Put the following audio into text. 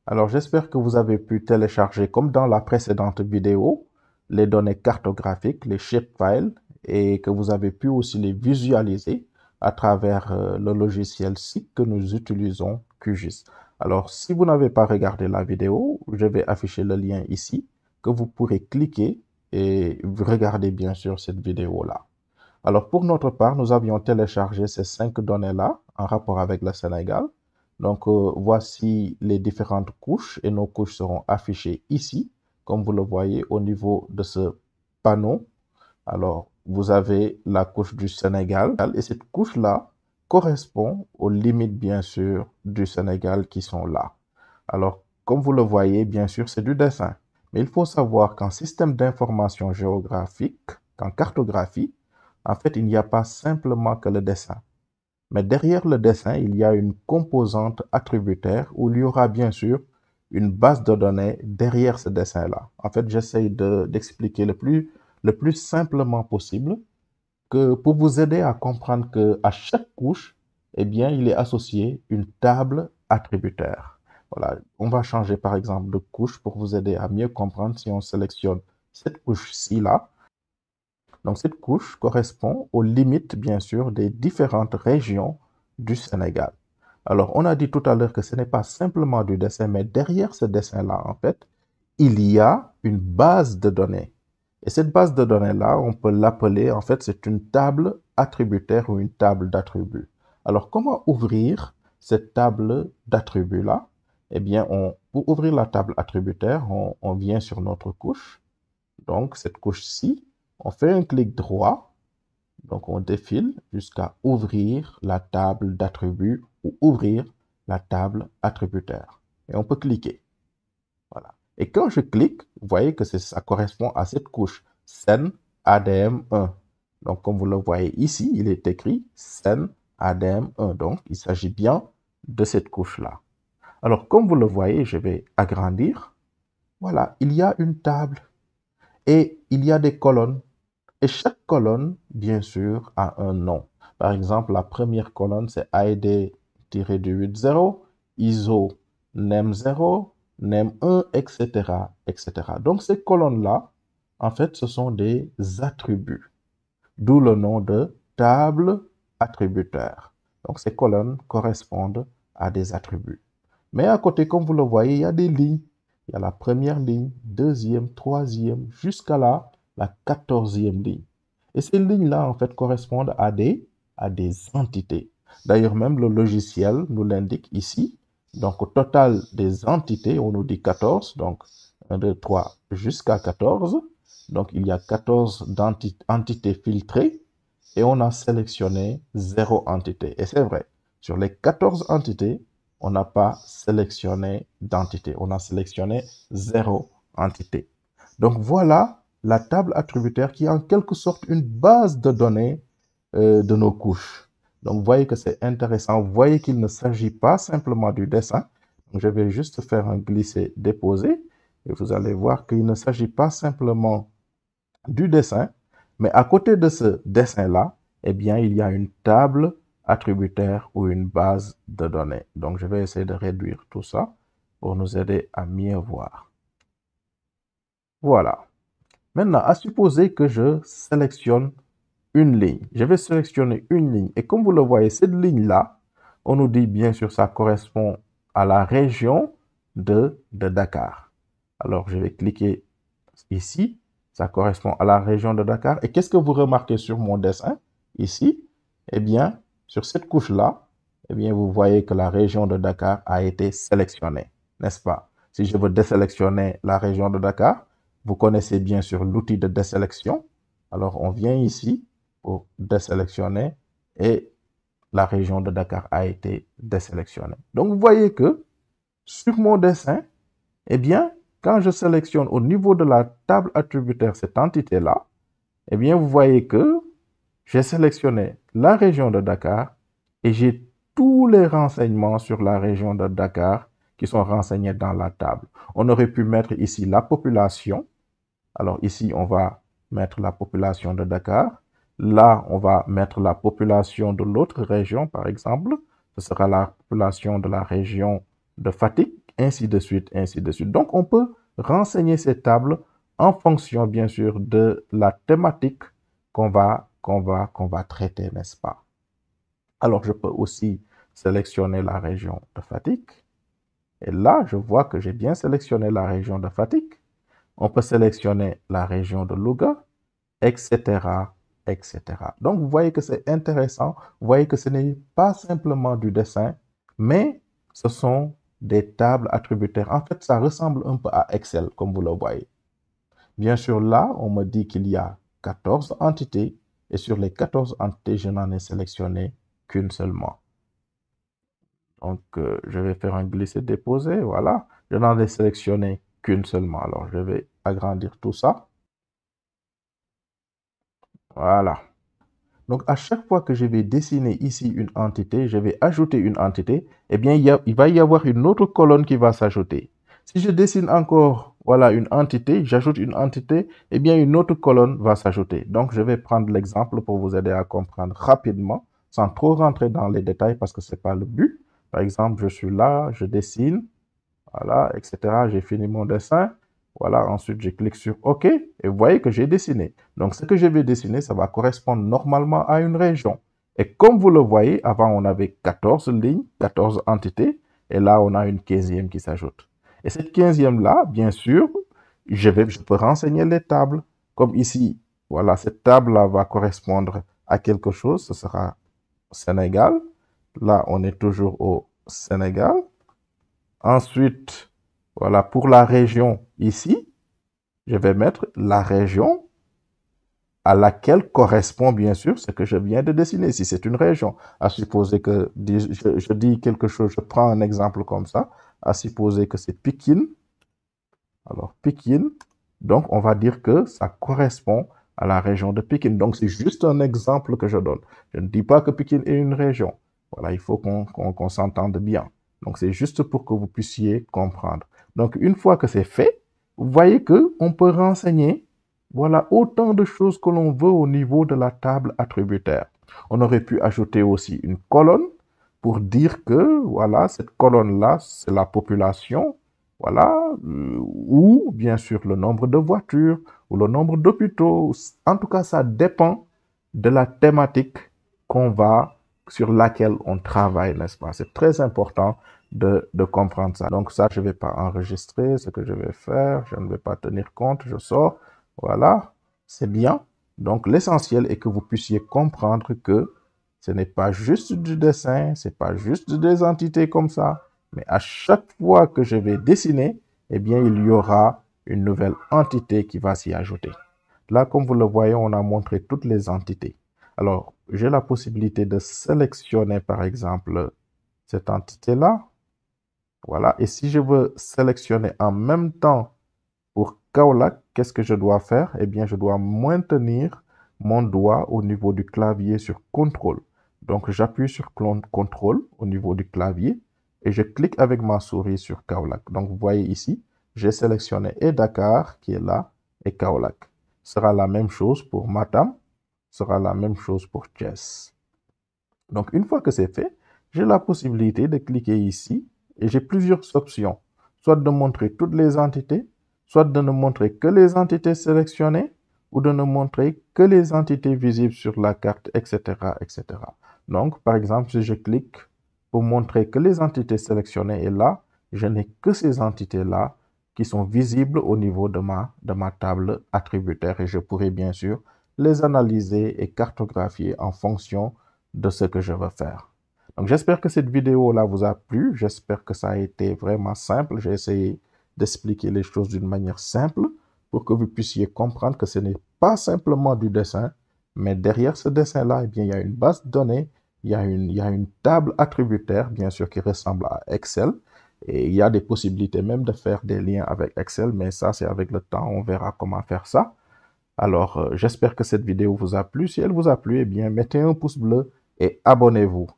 Alors, j'espère que vous avez pu télécharger, comme dans la précédente vidéo, les données cartographiques, les shapefiles, et que vous avez pu aussi les visualiser à travers le logiciel SIG que nous utilisons, QGIS. Alors, si vous n'avez pas regardé la vidéo, je vais afficher le lien ici, que vous pourrez cliquer et regarder bien sûr cette vidéo-là. Alors, pour notre part, nous avions téléchargé ces 5 données-là en rapport avec le Sénégal. Donc, voici les différentes couches et nos couches seront affichées ici, comme vous le voyez au niveau de ce panneau. Alors, vous avez la couche du Sénégal et cette couche-là correspond aux limites, bien sûr, du Sénégal qui sont là. Alors, comme vous le voyez, bien sûr, c'est du dessin. Mais il faut savoir qu'en système d'information géographique, qu'en cartographie, en fait, il n'y a pas simplement que le dessin. Mais derrière le dessin, il y a une composante attributaire où il y aura bien sûr une base de données derrière ce dessin-là. En fait, j'essaye d'expliquer le plus simplement possible que pour vous aider à comprendre que à chaque couche, eh bien, il est associé une table attributaire. Voilà, on va changer par exemple de couche pour vous aider à mieux comprendre si on sélectionne cette couche-ci là. Donc, cette couche correspond aux limites, bien sûr, des différentes régions du Sénégal. Alors, on a dit tout à l'heure que ce n'est pas simplement du dessin, mais derrière ce dessin-là, en fait, il y a une base de données. Et cette base de données-là, on peut l'appeler, en fait, c'est une table attributaire ou une table d'attributs. Alors, comment ouvrir cette table d'attributs-là? Eh bien, pour ouvrir la table attributaire, on vient sur notre couche. Donc, cette couche-ci, on fait un clic droit, donc on défile jusqu'à ouvrir la table d'attributs ou ouvrir la table attributaire. Et on peut cliquer. Voilà. Et quand je clique, vous voyez que ça correspond à cette couche SEN ADM1. Donc, comme vous le voyez ici, il est écrit SEN ADM1. Donc, il s'agit bien de cette couche-là. Alors, comme vous le voyez, je vais agrandir. Voilà, il y a une table et il y a des colonnes. Et chaque colonne, bien sûr, a un nom. Par exemple, la première colonne, c'est ID-80, ISO NEM0, NEM1, etc., etc. Donc, ces colonnes-là, en fait, ce sont des attributs, d'où le nom de table attributaire. Donc, ces colonnes correspondent à des attributs. Mais à côté, comme vous le voyez, il y a des lignes. Il y a la première ligne, deuxième, troisième, jusqu'à la 14e ligne. Et ces lignes-là, en fait, correspondent à des entités. D'ailleurs, même le logiciel nous l'indique ici. Donc, au total des entités, on nous dit 14. Donc, 1, 2, 3, jusqu'à 14. Donc, il y a 14 entités filtrées et on a sélectionné 0 entité. Et c'est vrai, sur les 14 entités, on n'a pas sélectionné d'entité. On a sélectionné 0 entité. Donc, voilà la table attributaire qui est en quelque sorte une base de données de nos couches. Donc, vous voyez que c'est intéressant. Vous voyez qu'il ne s'agit pas simplement du dessin. Donc, je vais juste faire un glisser-déposer et vous allez voir qu'il ne s'agit pas simplement du dessin, mais à côté de ce dessin-là, eh bien, il y a une table attributaire ou une base de données. Donc, je vais essayer de réduire tout ça pour nous aider à mieux voir. Voilà. Maintenant, à supposer que je sélectionne une ligne. Je vais sélectionner une ligne. Et comme vous le voyez, cette ligne-là, on nous dit bien sûr ça correspond à la région de Dakar. Alors, je vais cliquer ici. Ça correspond à la région de Dakar. Et qu'est-ce que vous remarquez sur mon dessin ici? Eh bien, sur cette couche-là, eh bien, vous voyez que la région de Dakar a été sélectionnée, n'est-ce pas? Si je veux désélectionner la région de Dakar, vous connaissez bien sûr l'outil de désélection. Alors, on vient ici pour désélectionner et la région de Dakar a été désélectionnée. Donc, vous voyez que sur mon dessin, eh bien, quand je sélectionne au niveau de la table attributaire cette entité-là, eh bien, vous voyez que j'ai sélectionné la région de Dakar et j'ai tous les renseignements sur la région de Dakar qui sont renseignés dans la table. On aurait pu mettre ici la population. Alors ici, on va mettre la population de Dakar. Là, on va mettre la population de l'autre région, par exemple. Ce sera la population de la région de Fatick, ainsi de suite, ainsi de suite. Donc, on peut renseigner ces tables en fonction, bien sûr, de la thématique qu'on va traiter, n'est-ce pas? Alors, je peux aussi sélectionner la région de Fatick. Et là, je vois que j'ai bien sélectionné la région de Fatick. On peut sélectionner la région de Louga, etc., etc. Donc, vous voyez que c'est intéressant. Vous voyez que ce n'est pas simplement du dessin, mais ce sont des tables attributaires. En fait, ça ressemble un peu à Excel, comme vous le voyez. Bien sûr, là, on me dit qu'il y a 14 entités, et sur les 14 entités, je n'en ai sélectionné qu'une seulement. Donc, je vais faire un glisser-déposer, voilà. Je n'en ai sélectionné qu'une seulement. Alors, je vais agrandir tout ça. Voilà. Donc, à chaque fois que je vais dessiner ici une entité, je vais ajouter une entité, eh bien, il va y avoir une autre colonne qui va s'ajouter. Si je dessine encore, voilà, une entité, j'ajoute une entité, eh bien, une autre colonne va s'ajouter. Donc, je vais prendre l'exemple pour vous aider à comprendre rapidement, sans trop rentrer dans les détails parce que ce n'est pas le but. Par exemple, je suis là, je dessine, voilà, etc. J'ai fini mon dessin. Voilà, ensuite je clique sur OK et vous voyez que j'ai dessiné. Donc ce que je vais dessiner, ça va correspondre normalement à une région. Et comme vous le voyez, avant on avait 14 lignes, 14 entités, et là on a une 15e qui s'ajoute. Et cette 15e là, bien sûr, je peux renseigner les tables. Comme ici, voilà, cette table là va correspondre à quelque chose, ce sera Sénégal. Là, on est toujours au Sénégal. Ensuite, voilà, pour la région ici, je vais mettre la région à laquelle correspond bien sûr ce que je viens de dessiner. Si c'est une région, à supposer que je dis quelque chose, je prends un exemple comme ça, à supposer que c'est Pikine. Alors, Pikine, donc on va dire que ça correspond à la région de Pikine. Donc, c'est juste un exemple que je donne. Je ne dis pas que Pikine est une région. Voilà, il faut qu'on s'entende bien. Donc, c'est juste pour que vous puissiez comprendre. Donc, une fois que c'est fait, vous voyez qu'on peut renseigner, voilà, autant de choses que l'on veut au niveau de la table attributaire. On aurait pu ajouter aussi une colonne pour dire que, voilà, cette colonne-là, c'est la population, voilà, ou bien sûr le nombre de voitures, ou le nombre d'hôpitaux. En tout cas, ça dépend de la thématique sur laquelle on travaille, n'est-ce pas? C'est très important de comprendre ça. Donc ça, je ne vais pas enregistrer ce que je vais faire, je ne vais pas tenir compte, je sors. Voilà, c'est bien. Donc l'essentiel est que vous puissiez comprendre que ce n'est pas juste du dessin, ce n'est pas juste des entités comme ça, mais à chaque fois que je vais dessiner, eh bien, il y aura une nouvelle entité qui va s'y ajouter. Là, comme vous le voyez, on a montré toutes les entités. Alors, j'ai la possibilité de sélectionner, par exemple, cette entité-là. Voilà. Et si je veux sélectionner en même temps pour Kaolack, qu'est-ce que je dois faire? Eh bien, je dois maintenir mon doigt au niveau du clavier sur CTRL. Donc, j'appuie sur CTRL au niveau du clavier et je clique avec ma souris sur Kaolack. Donc, vous voyez ici, j'ai sélectionné et Dakar qui est là et Kaolack. Ce sera la même chose pour Matam, sera la même chose pour Thiès. Donc, une fois que c'est fait, j'ai la possibilité de cliquer ici et j'ai plusieurs options. Soit de montrer toutes les entités, soit de ne montrer que les entités sélectionnées ou de ne montrer que les entités visibles sur la carte, etc., etc. Donc, par exemple, si je clique pour montrer que les entités sélectionnées et là, je n'ai que ces entités-là qui sont visibles au niveau de ma table attributaire et je pourrais bien sûr les analyser et cartographier en fonction de ce que je veux faire. Donc, j'espère que cette vidéo-là vous a plu. J'espère que ça a été vraiment simple. J'ai essayé d'expliquer les choses d'une manière simple pour que vous puissiez comprendre que ce n'est pas simplement du dessin, mais derrière ce dessin-là, eh bien, il y a une base de données, il y a une table attributaire, bien sûr, qui ressemble à Excel. Et il y a des possibilités même de faire des liens avec Excel, mais ça, c'est avec le temps. On verra comment faire ça. Alors, j'espère que cette vidéo vous a plu. Si elle vous a plu, eh bien, mettez un pouce bleu et abonnez-vous.